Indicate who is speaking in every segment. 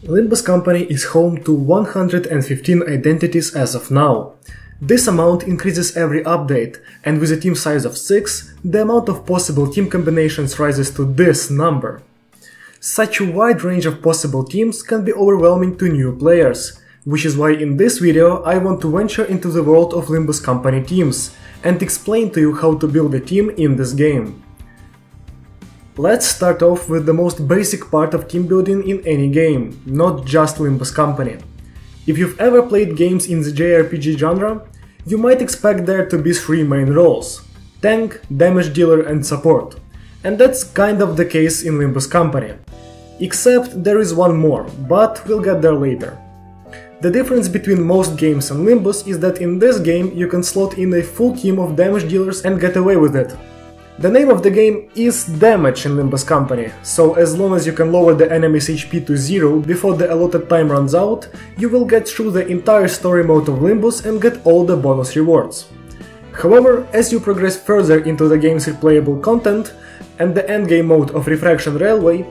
Speaker 1: Limbus Company is home to 115 identities as of now. This amount increases every update, and with a team size of 6, the amount of possible team combinations rises to this number. Such a wide range of possible teams can be overwhelming to new players, which is why in this video I want to venture into the world of Limbus Company teams and explain to you how to build a team in this game. Let's start off with the most basic part of team building in any game, not just Limbus Company. If you've ever played games in the JRPG genre, you might expect there to be 3 main roles: tank, damage dealer and support. And that's kind of the case in Limbus Company. Except there is one more, but we'll get there later. The difference between most games and Limbus is that in this game you can slot in a full team of damage dealers and get away with it. The name of the game is damage in Limbus Company, so as long as you can lower the enemy's HP to 0 before the allotted time runs out, you will get through the entire story mode of Limbus and get all the bonus rewards. However, as you progress further into the game's replayable content and the endgame mode of Refraction Railway,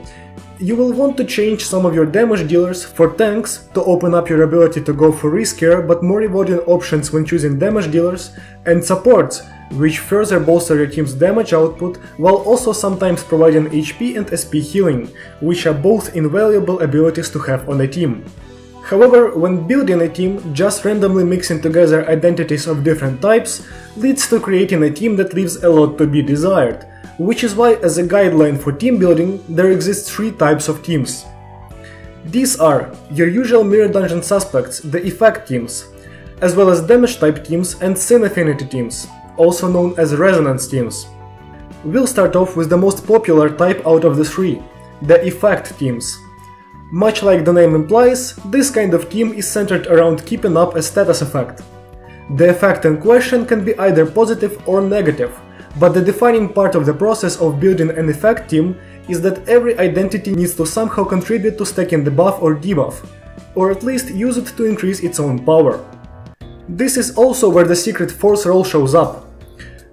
Speaker 1: you will want to change some of your damage dealers for tanks to open up your ability to go for riskier but more rewarding options when choosing damage dealers, and supports, which further bolster your team's damage output while also sometimes providing HP and SP healing, which are both invaluable abilities to have on a team. However, when building a team, just randomly mixing together identities of different types leads to creating a team that leaves a lot to be desired, which is why, as a guideline for team building, there exist 3 types of teams. These are your usual Mirror Dungeon suspects, the effect teams, as well as damage type teams and Sin Affinity teams, also known as resonance teams. We'll start off with the most popular type out of the 3, the effect teams. Much like the name implies, this kind of team is centered around keeping up a status effect. The effect in question can be either positive or negative, but the defining part of the process of building an effect team is that every identity needs to somehow contribute to stacking the buff or debuff, or at least use it to increase its own power. This is also where the secret force role shows up.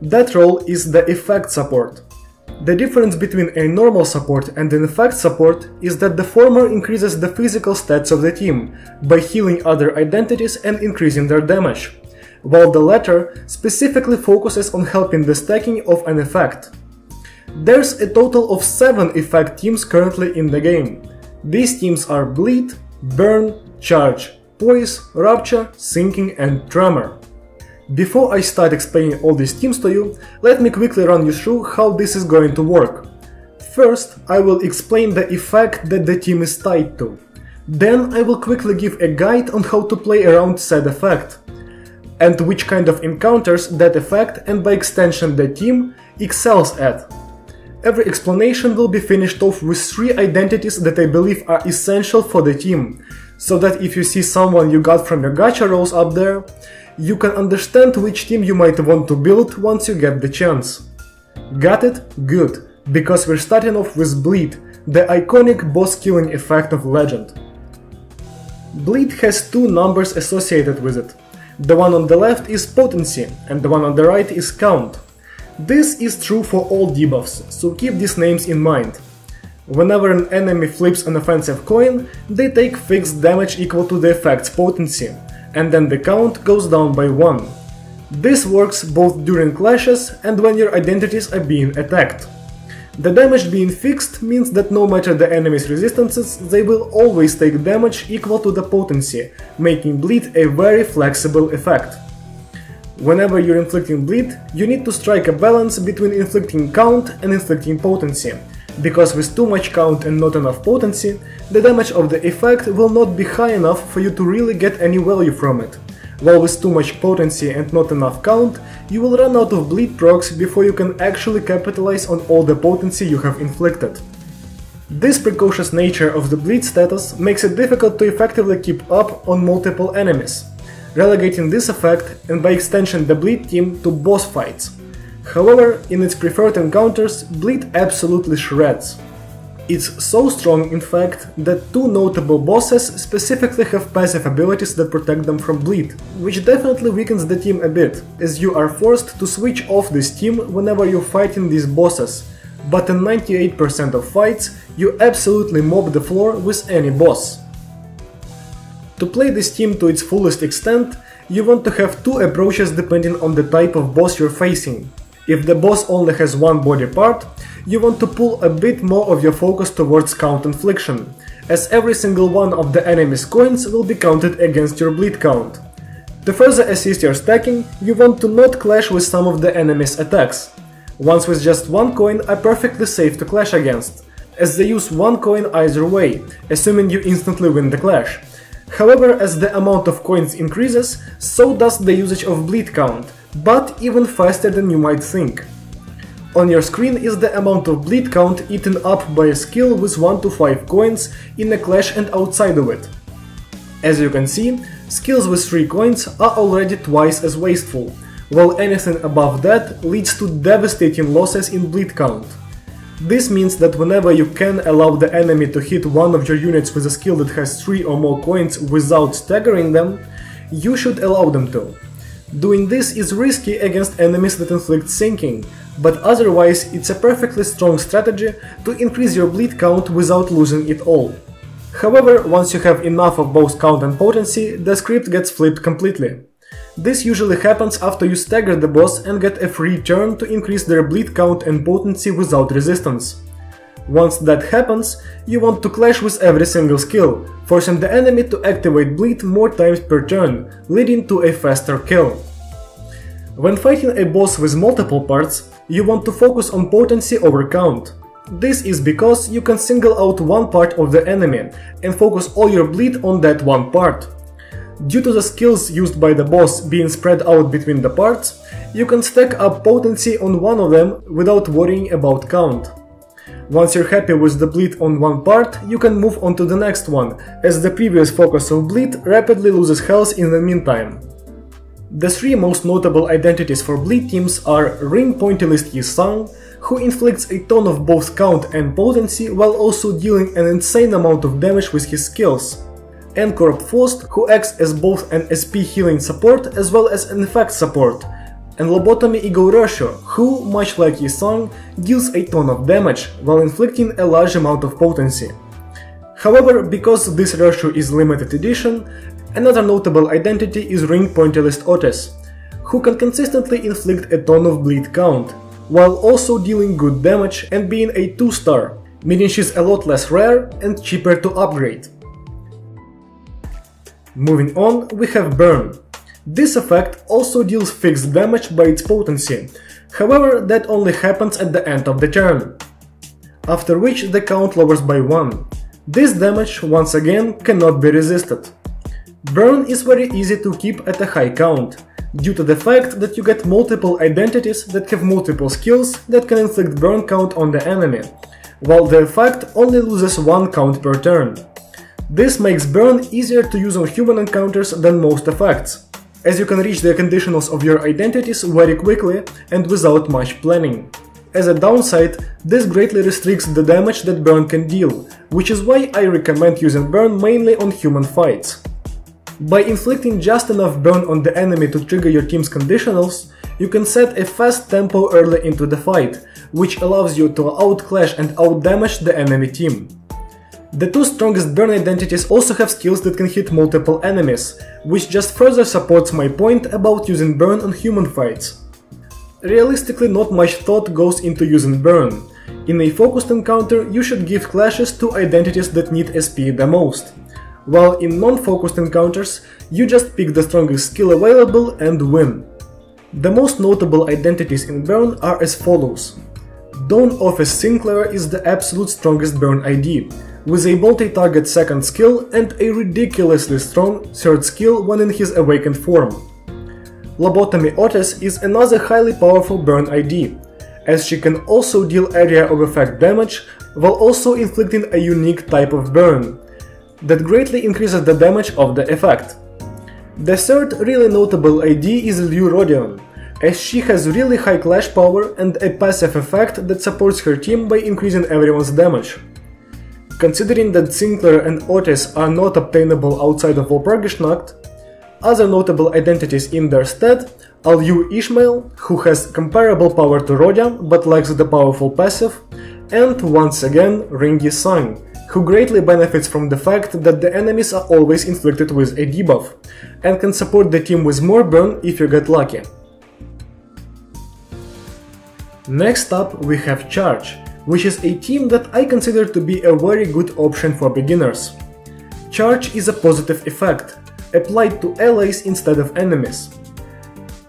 Speaker 1: That role is the effect support. The difference between a normal support and an effect support is that the former increases the physical stats of the team by healing other identities and increasing their damage, while the latter specifically focuses on helping the stacking of an effect. There's a total of 7 effect teams currently in the game. These teams are Bleed, Burn, Charge, Poise, Rupture, Sinking and Tremor. Before I start explaining all these teams to you, let me quickly run you through how this is going to work. First, I will explain the effect that the team is tied to. Then I will quickly give a guide on how to play around said effect, and which kind of encounters that effect and by extension the team excels at. Every explanation will be finished off with 3 identities that I believe are essential for the team, so that if you see someone you got from your gacha rolls up there, you can understand which team you might want to build once you get the chance. Got it? Good, because we're starting off with Bleed, the iconic boss killing effect of Legend. Bleed has 2 numbers associated with it. The one on the left is Potency, and the one on the right is Count. This is true for all debuffs, so keep these names in mind. Whenever an enemy flips an offensive coin, they take fixed damage equal to the effect's potency, and then the count goes down by 1. This works both during clashes and when your identities are being attacked. The damage being fixed means that no matter the enemy's resistances, they will always take damage equal to the potency, making Bleed a very flexible effect. Whenever you're inflicting Bleed, you need to strike a balance between inflicting count and inflicting potency, because with too much count and not enough potency, the damage of the effect will not be high enough for you to really get any value from it, while with too much potency and not enough count, you will run out of Bleed procs before you can actually capitalize on all the potency you have inflicted. This precocious nature of the Bleed status makes it difficult to effectively keep up on multiple enemies, relegating this effect and by extension the Bleed team to boss fights. However, in its preferred encounters, Bleed absolutely shreds. It's so strong, in fact, that 2 notable bosses specifically have passive abilities that protect them from Bleed, which definitely weakens the team a bit, as you are forced to switch off this team whenever you're fighting these bosses, but in 98% of fights, you absolutely mob the floor with any boss. To play this team to its fullest extent, you want to have two approaches depending on the type of boss you're facing. If the boss only has one body part, you want to pull a bit more of your focus towards count infliction, as every single one of the enemy's coins will be counted against your bleed count. To further assist your stacking, you want to not clash with some of the enemy's attacks. Ones with just one coin are perfectly safe to clash against, as they use one coin either way, assuming you instantly win the clash. However, as the amount of coins increases, so does the usage of bleed count, but even faster than you might think. On your screen is the amount of bleed count eaten up by a skill with 1 to 5 coins in a clash and outside of it. As you can see, skills with 3 coins are already twice as wasteful, while anything above that leads to devastating losses in bleed count. This means that whenever you can allow the enemy to hit one of your units with a skill that has 3 or more coins without staggering them, you should allow them to. Doing this is risky against enemies that inflict sinking, but otherwise it's a perfectly strong strategy to increase your bleed count without losing it all. However, once you have enough of both count and potency, the script gets flipped completely. This usually happens after you stagger the boss and get a free turn to increase their bleed count and potency without resistance. Once that happens, you want to clash with every single skill, forcing the enemy to activate bleed more times per turn, leading to a faster kill. When fighting a boss with multiple parts, you want to focus on potency over count. This is because you can single out one part of the enemy and focus all your bleed on that one part. Due to the skills used by the boss being spread out between the parts, you can stack up potency on one of them without worrying about count. Once you're happy with the bleed on one part, you can move on to the next one, as the previous focus of bleed rapidly loses health in the meantime. The 3 most notable identities for bleed teams are Ring Pointillist Yi-Sang, who inflicts a ton of both count and potency while also dealing an insane amount of damage with his skills, and Corrupt Faust, who acts as both an SP healing support as well as an effect support, and Lobotomy Eagle Rupture, who, much like Yi-Sang, deals a ton of damage while inflicting a large amount of potency. However, because this Rupture is limited edition, another notable identity is Ring Pointillist Otis, who can consistently inflict a ton of bleed count, while also dealing good damage and being a 2-star, meaning she's a lot less rare and cheaper to upgrade. Moving on, we have Burn. This effect also deals fixed damage by its potency, however that only happens at the end of the turn, after which the count lowers by 1. This damage, once again, cannot be resisted. Burn is very easy to keep at a high count, due to the fact that you get multiple identities that have multiple skills that can inflict burn count on the enemy, while the effect only loses 1 count per turn. This makes burn easier to use on human encounters than most effects, as you can reach the conditionals of your identities very quickly and without much planning. As a downside, this greatly restricts the damage that burn can deal, which is why I recommend using burn mainly on human fights. By inflicting just enough burn on the enemy to trigger your team's conditionals, you can set a fast tempo early into the fight, which allows you to outclash and outdamage the enemy team. The 2 strongest burn identities also have skills that can hit multiple enemies, which just further supports my point about using burn on human fights. Realistically, not much thought goes into using burn. In a focused encounter, you should give clashes to identities that need SP the most, while in non-focused encounters, you just pick the strongest skill available and win. The most notable identities in burn are as follows. Dawn Office Sinclair is the absolute strongest burn ID, with a multi-target second skill and a ridiculously strong third skill when in his awakened form. Lobotomy Otis is another highly powerful burn ID, as she can also deal area of effect damage while also inflicting a unique type of burn that greatly increases the damage of the effect. The third really notable ID is Liu Rodion, as she has really high clash power and a passive effect that supports her team by increasing everyone's damage. Considering that Sinclair and Otis are not obtainable outside of Walpurgisnacht, other notable identities in their stead are Liu Ishmael, who has comparable power to Rodion but lacks the powerful passive, and once again Ring Yi-Sang, who greatly benefits from the fact that the enemies are always inflicted with a debuff, and can support the team with more burn if you get lucky. Next up we have Charge, which is a team that I consider to be a very good option for beginners. Charge is a positive effect, applied to allies instead of enemies.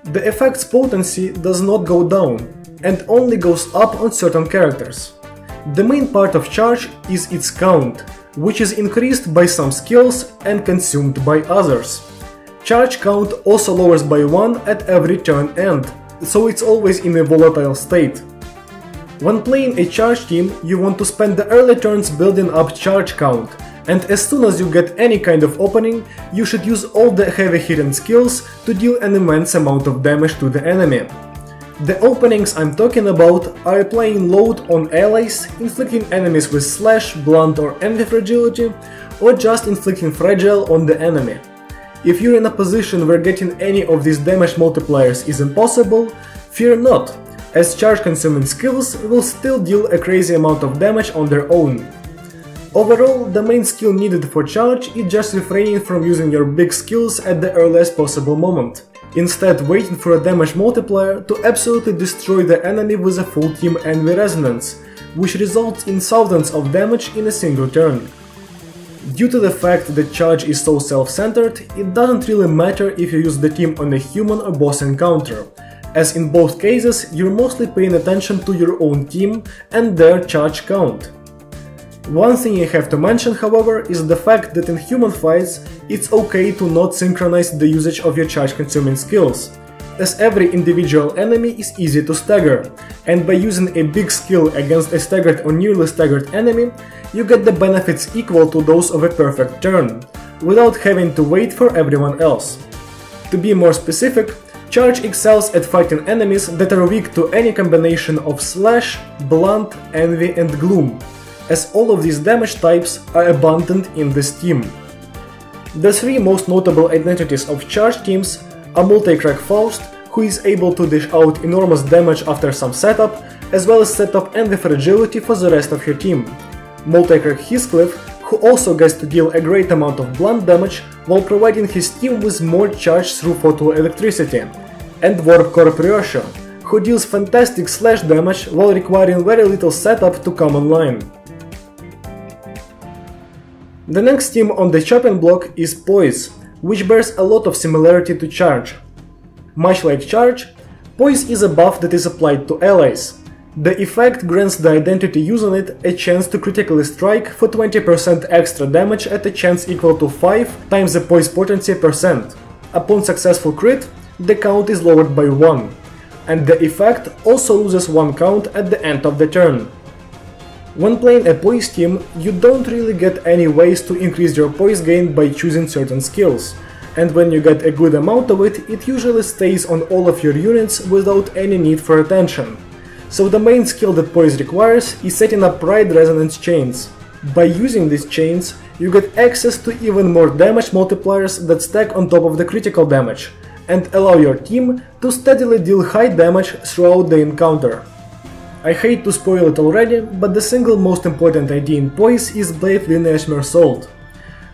Speaker 1: The effect's potency does not go down, and only goes up on certain characters. The main part of Charge is its count, which is increased by some skills and consumed by others. Charge count also lowers by 1 at every turn end, so it's always in a volatile state. When playing a Charge team, you want to spend the early turns building up Charge count, and as soon as you get any kind of opening, you should use all the heavy hitting skills to deal an immense amount of damage to the enemy. The openings I'm talking about are applying load on allies, inflicting enemies with slash, blunt or anti-fragility, or just inflicting fragile on the enemy. If you're in a position where getting any of these damage multipliers is impossible, fear not, as charge consuming skills will still deal a crazy amount of damage on their own. Overall, the main skill needed for charge is just refraining from using your big skills at the earliest possible moment, instead waiting for a damage multiplier to absolutely destroy the enemy with a full team envy resonance, which results in thousands of damage in a single turn. Due to the fact that charge is so self-centered, it doesn't really matter if you use the team on a human or boss encounter, as in both cases you're mostly paying attention to your own team and their charge count. One thing I have to mention, however, is the fact that in human fights it's okay to not synchronize the usage of your charge consuming skills, as every individual enemy is easy to stagger, and by using a big skill against a staggered or nearly staggered enemy, you get the benefits equal to those of a perfect turn, without having to wait for everyone else. To be more specific, charge excels at fighting enemies that are weak to any combination of slash, blunt, envy and gloom, as all of these damage types are abundant in this team. The three most notable identities of charge teams are Multi-Crack Faust, who is able to dish out enormous damage after some setup, as well as set up envy fragility for the rest of your team. Multi-Crack Heathcliff, who also gets to deal a great amount of blunt damage while providing his team with more charge through photoelectricity, and Warp Corp Ryosho, who deals fantastic slash damage while requiring very little setup to come online. The next team on the chopping block is Poise, which bears a lot of similarity to Charge. Much like Charge, Poise is a buff that is applied to allies. The effect grants the identity using it a chance to critically strike for 20% extra damage at a chance equal to 5 times the Poise potency percent. Upon successful crit, the count is lowered by 1, and the effect also loses 1 count at the end of the turn. When playing a Poise team, you don't really get any ways to increase your Poise gain by choosing certain skills, and when you get a good amount of it, it usually stays on all of your units without any need for attention. So the main skill that Poise requires is setting up Pride Resonance chains. By using these chains, you get access to even more damage multipliers that stack on top of the critical damage, and allow your team to steadily deal high damage throughout the encounter. I hate to spoil it already, but the single most important idea in Poise is Blade Lineage Mersault.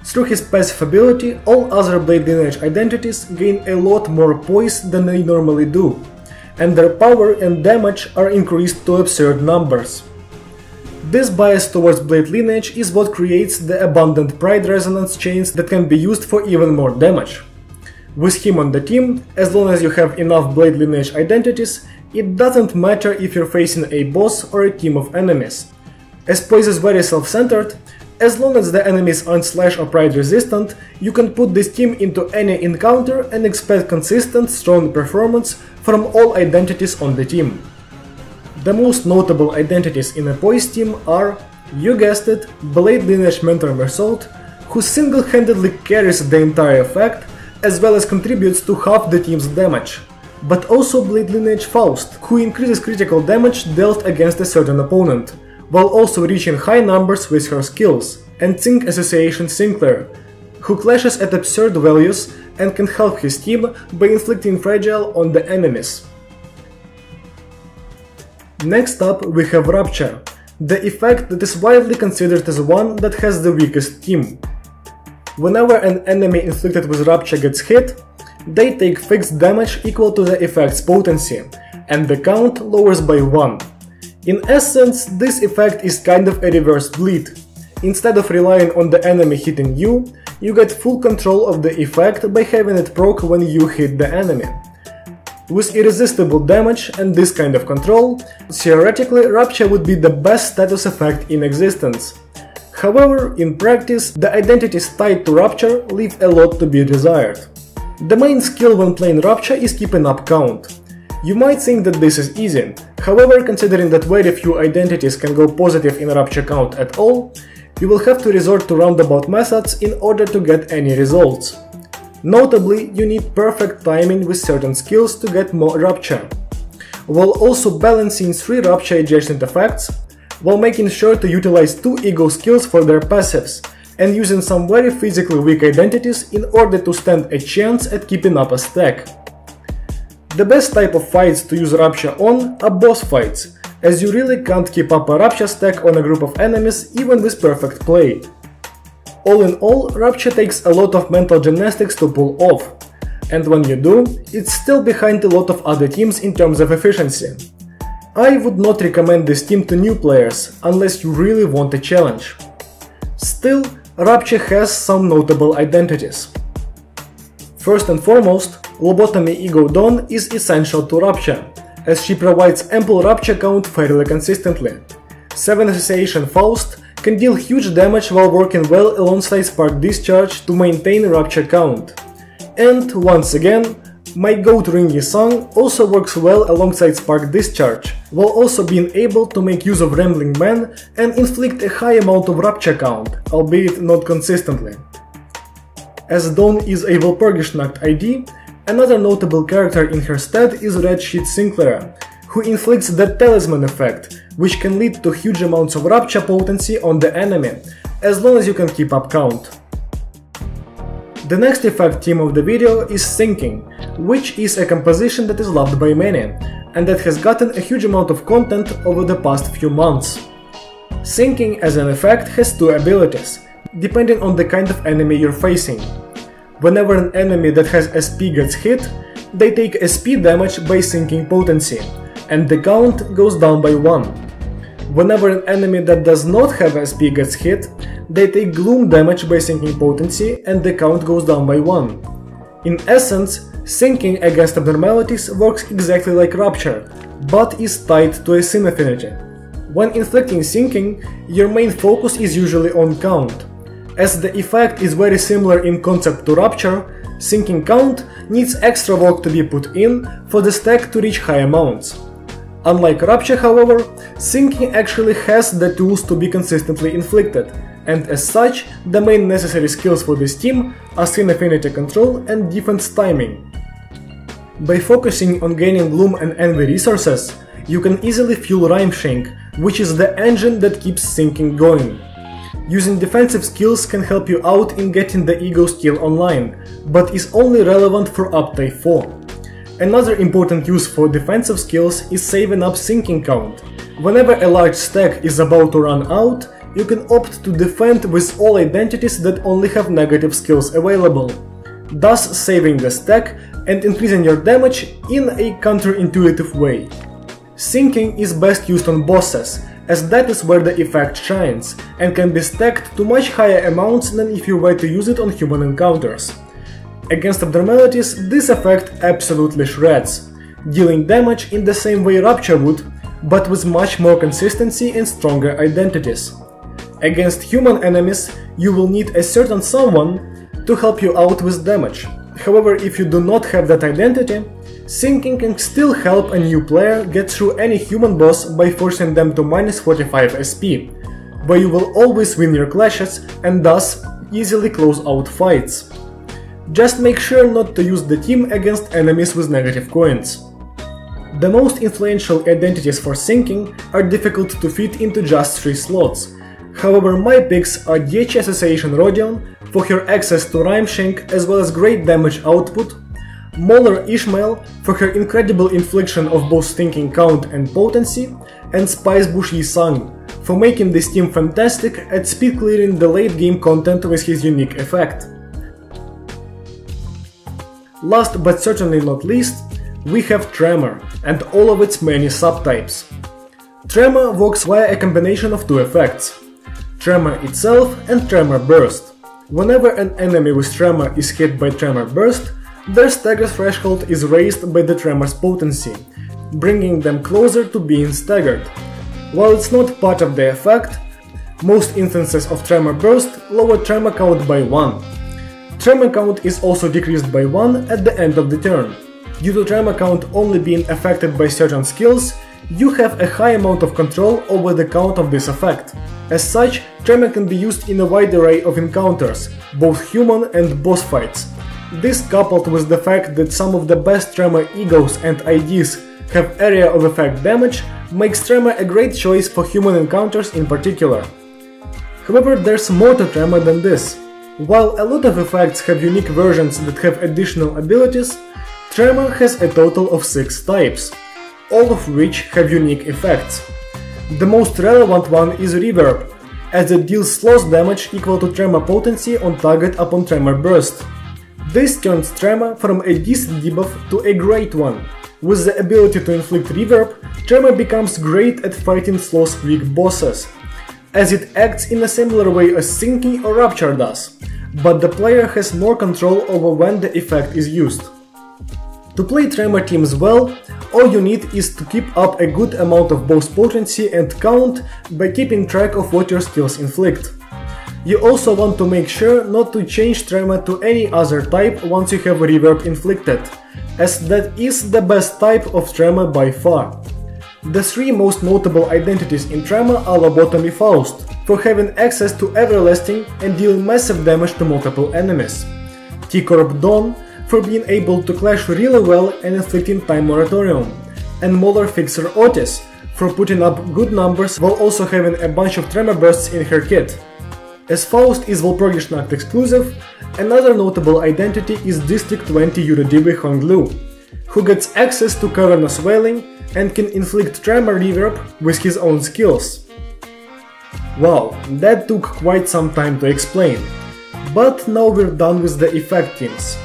Speaker 1: Through his passive ability, all other Blade Lineage identities gain a lot more Poise than they normally do, and their power and damage are increased to absurd numbers. This bias towards Blade Lineage is what creates the abundant Pride Resonance chains that can be used for even more damage. With him on the team, as long as you have enough Blade Lineage identities, it doesn't matter if you're facing a boss or a team of enemies. As Poise is very self-centered, as long as the enemies aren't slash or pride resistant, you can put this team into any encounter and expect consistent, strong performance from all identities on the team. The most notable identities in a Poise team are, you guessed it, Blade Lineage Mentor Mersault, who single-handedly carries the entire effect, as well as contributes to half the team's damage, but also Blade Lineage Faust, who increases critical damage dealt against a certain opponent, while also reaching high numbers with her skills, and Sync Association Sinclair, who clashes at absurd values and can help his team by inflicting fragile on the enemies. Next up we have Rupture, the effect that is widely considered as one that has the weakest team. Whenever an enemy inflicted with Rupture gets hit, they take fixed damage equal to the effect's potency, and the count lowers by 1. In essence, this effect is kind of a reverse bleed. Instead of relying on the enemy hitting you, you get full control of the effect by having it proc when you hit the enemy. With irresistible damage and this kind of control, theoretically Rupture would be the best status effect in existence. However, in practice, the identities tied to Rupture leave a lot to be desired. The main skill when playing Rupture is keeping up count. You might think that this is easy, however, considering that very few identities can go positive in Rupture count at all, you will have to resort to roundabout methods in order to get any results. Notably, you need perfect timing with certain skills to get more Rupture, while also balancing 3 Rupture adjacent effects, while making sure to utilize 2 ego skills for their passives, and using some very physically weak identities in order to stand a chance at keeping up a stack. The best type of fights to use Rupture on are boss fights, as you really can't keep up a Rupture stack on a group of enemies even with perfect play. All in all, Rupture takes a lot of mental gymnastics to pull off, and when you do, it's still behind a lot of other teams in terms of efficiency. I would not recommend this team to new players, unless you really want a challenge. Still, Rupture has some notable identities. First and foremost, Lobotomy Ego Dawn is essential to Rupture, as she provides ample Rupture count fairly consistently. 7 Association Faust can deal huge damage while working well alongside Spark Discharge to maintain Rupture count. And once again, my goat Ringy Song also works well alongside Spark Discharge, while also being able to make use of Rambling Man and inflict a high amount of Rupture count, albeit not consistently. As Dawn is a Walpurgisnacht ID, another notable character in her stead is Red Sheet Sinclair, who inflicts the Talisman effect, which can lead to huge amounts of Rupture potency on the enemy, as long as you can keep up count. The next effect team of the video is Sinking, which is a composition that is loved by many, and that has gotten a huge amount of content over the past few months. Sinking as an effect has 2 abilities, depending on the kind of enemy you're facing. Whenever an enemy that has SP gets hit, they take SP damage by sinking potency, and the count goes down by 1. Whenever an enemy that does not have SP gets hit, they take gloom damage by sinking potency and the count goes down by 1. In essence, sinking against abnormalities works exactly like Rupture, but is tied to a sin affinity. When inflicting sinking, your main focus is usually on count. As the effect is very similar in concept to Rupture, sinking count needs extra work to be put in for the stack to reach high amounts. Unlike Rupture, however, sinking actually has the tools to be consistently inflicted, and as such, the main necessary skills for this team are Sin Affinity Control and Defense Timing. By focusing on gaining Gloom and Envy resources, you can easily fuel Rhymeshank, which is the engine that keeps sinking going. Using defensive skills can help you out in getting the Ego skill online, but is only relevant for up Type 4. Another important use for defensive skills is saving up sinking count. Whenever a large stack is about to run out, you can opt to defend with all identities that only have negative skills available, thus saving the stack and increasing your damage in a counterintuitive way. Sinking is best used on bosses, as that is where the effect shines, and can be stacked to much higher amounts than if you were to use it on human encounters. Against abnormalities, this effect absolutely shreds, dealing damage in the same way Rupture would, but with much more consistency and stronger identities. Against human enemies, you will need a certain someone to help you out with damage. However, if you do not have that identity, sinking can still help a new player get through any human boss by forcing them to minus 45 SP, where you will always win your clashes and thus easily close out fights. Just make sure not to use the team against enemies with negative coins. The most influential identities for sinking are difficult to fit into just 3 slots. However, my picks are DH Association Rodion for her access to Rhymeshank as well as great damage output, Mauler Ishmael for her incredible infliction of both stinking count and potency, and Spicebush Yi Sang for making this team fantastic at speed clearing the late game content with his unique effect. Last but certainly not least, we have Tremor and all of its many subtypes. Tremor works via a combination of two effects: Tremor itself and Tremor Burst. Whenever an enemy with Tremor is hit by Tremor Burst, their stagger threshold is raised by the Tremor's potency, bringing them closer to being staggered. While it's not part of the effect, most instances of Tremor Burst lower Tremor count by 1. Tremor count is also decreased by 1 at the end of the turn. Due to Tremor count only being affected by certain skills, you have a high amount of control over the count of this effect. As such, Tremor can be used in a wide array of encounters, both human and boss fights. This, coupled with the fact that some of the best Tremor egos and IDs have area of effect damage, makes Tremor a great choice for human encounters in particular. However, there's more to Tremor than this. While a lot of effects have unique versions that have additional abilities, Tremor has a total of 6 types, all of which have unique effects. The most relevant one is Reverb, as it deals slow damage equal to Tremor potency on target upon Tremor Burst. This turns Tremor from a decent debuff to a great one. With the ability to inflict Reverb, Tremor becomes great at fighting sloth weak bosses, as it acts in a similar way as Sinking or Rupture does, but the player has more control over when the effect is used. To play Tremor teams well, all you need is to keep up a good amount of both potency and count by keeping track of what your skills inflict. You also want to make sure not to change Tremor to any other type once you have Reverb inflicted, as that is the best type of Tremor by far. The 3 most notable identities in Tremor are Lobotomy Faust, for having access to Everlasting and deal massive damage to multiple enemies, T-Corp Dawn, for being able to clash really well and inflicting Time Moratorium, and Mauler Fixer Otis, for putting up good numbers while also having a bunch of Tremor Bursts in her kit. As Faust is Walpurgisnacht exclusive, another notable identity is District 20 Yurodibi Honglu, who gets access to Cavernous Wailing and can inflict Tremor Reverb with his own skills. Wow, that took quite some time to explain, but now we're done with the effect teams.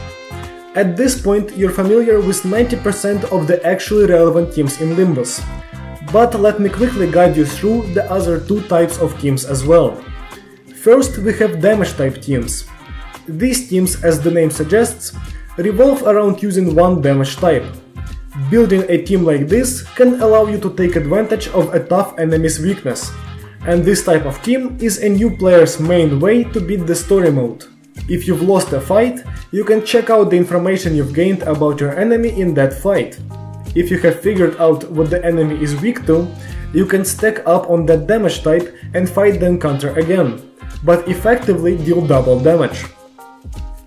Speaker 1: At this point you're familiar with 90% of the actually relevant teams in Limbus, but let me quickly guide you through the other 2 types of teams as well. First, we have damage type teams. These teams, as the name suggests, revolve around using one damage type. Building a team like this can allow you to take advantage of a tough enemy's weakness, and this type of team is a new player's main way to beat the story mode. If you've lost a fight, you can check out the information you've gained about your enemy in that fight. If you have figured out what the enemy is weak to, you can stack up on that damage type and fight the encounter again, but effectively deal double damage.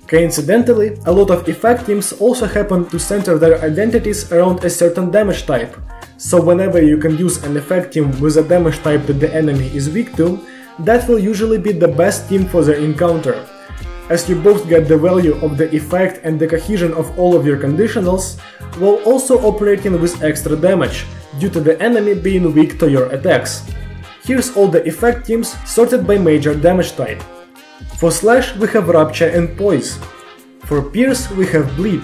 Speaker 1: Coincidentally, a lot of effect teams also happen to center their identities around a certain damage type, so whenever you can use an effect team with a damage type that the enemy is weak to, that will usually be the best team for the encounter, as you both get the value of the effect and the cohesion of all of your conditionals, while also operating with extra damage, due to the enemy being weak to your attacks. Here's all the effect teams sorted by major damage type. For Slash we have Rupture and Poise, for Pierce we have Bleed,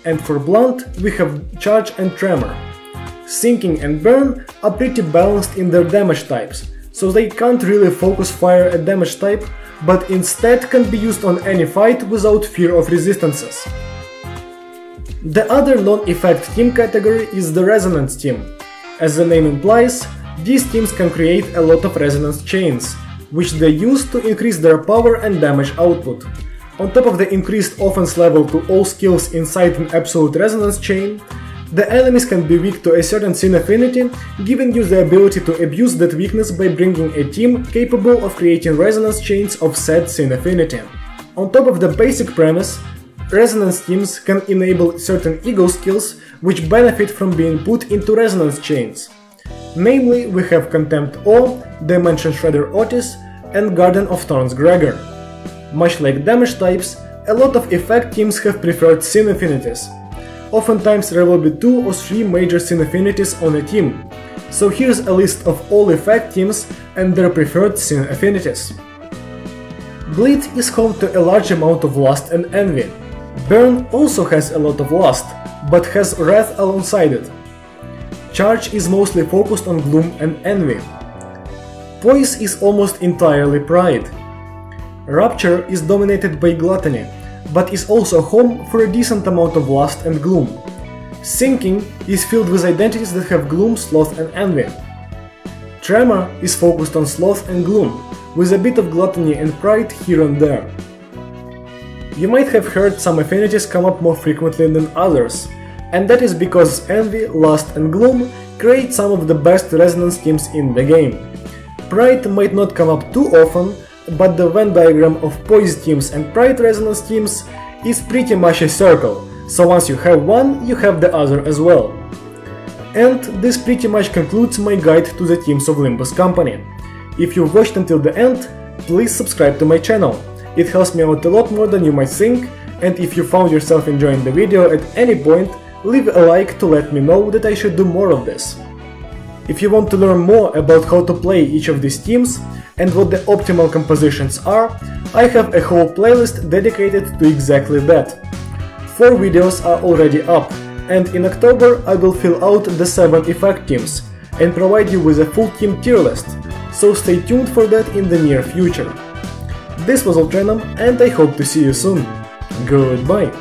Speaker 1: and for Blunt we have Charge and Tremor. Sinking and Burn are pretty balanced in their damage types, so they can't really focus fire at damage type, but instead can be used on any fight without fear of resistances. The other non-effect team category is the Resonance team. As the name implies, these teams can create a lot of resonance chains, which they use to increase their power and damage output. On top of the increased offense level to all skills inside an absolute resonance chain, the enemies can be weak to a certain sin affinity, giving you the ability to abuse that weakness by bringing a team capable of creating resonance chains of said sin affinity. On top of the basic premise, resonance teams can enable certain ego skills which benefit from being put into resonance chains. Namely, we have Contempt Awe, Dimension Shredder Otis, and Garden of Thorns Gregor. Much like damage types, a lot of effect teams have preferred sin affinities. Oftentimes there will be 2 or 3 major sin affinities on a team, So here's a list of all effect teams and their preferred scene affinities. Bleed is home to a large amount of lust and envy. Burn also has a lot of lust, but has wrath alongside it. Charge is mostly focused on gloom and envy. Poise is almost entirely pride. Rupture is dominated by gluttony, but is also home for a decent amount of lust and gloom. Sinking is filled with identities that have gloom, sloth and envy. Tremor is focused on sloth and gloom, with a bit of gluttony and pride here and there. You might have heard some affinities come up more frequently than others, and that is because envy, lust and gloom create some of the best resonance teams in the game. Pride might not come up too often, but the Venn diagram of Poise teams and Pride resonance teams is pretty much a circle, so once you have one, you have the other as well. And this pretty much concludes my guide to the teams of Limbus Company. If you've watched until the end, please subscribe to my channel. It helps me out a lot more than you might think, and if you found yourself enjoying the video at any point, leave a like to let me know that I should do more of this. If you want to learn more about how to play each of these teams and what the optimal compositions are, I have a whole playlist dedicated to exactly that. 4 videos are already up, and in October I will fill out the 7 effect teams and provide you with a full team tier list, so stay tuned for that in the near future. This was Tremor, and I hope to see you soon. Goodbye!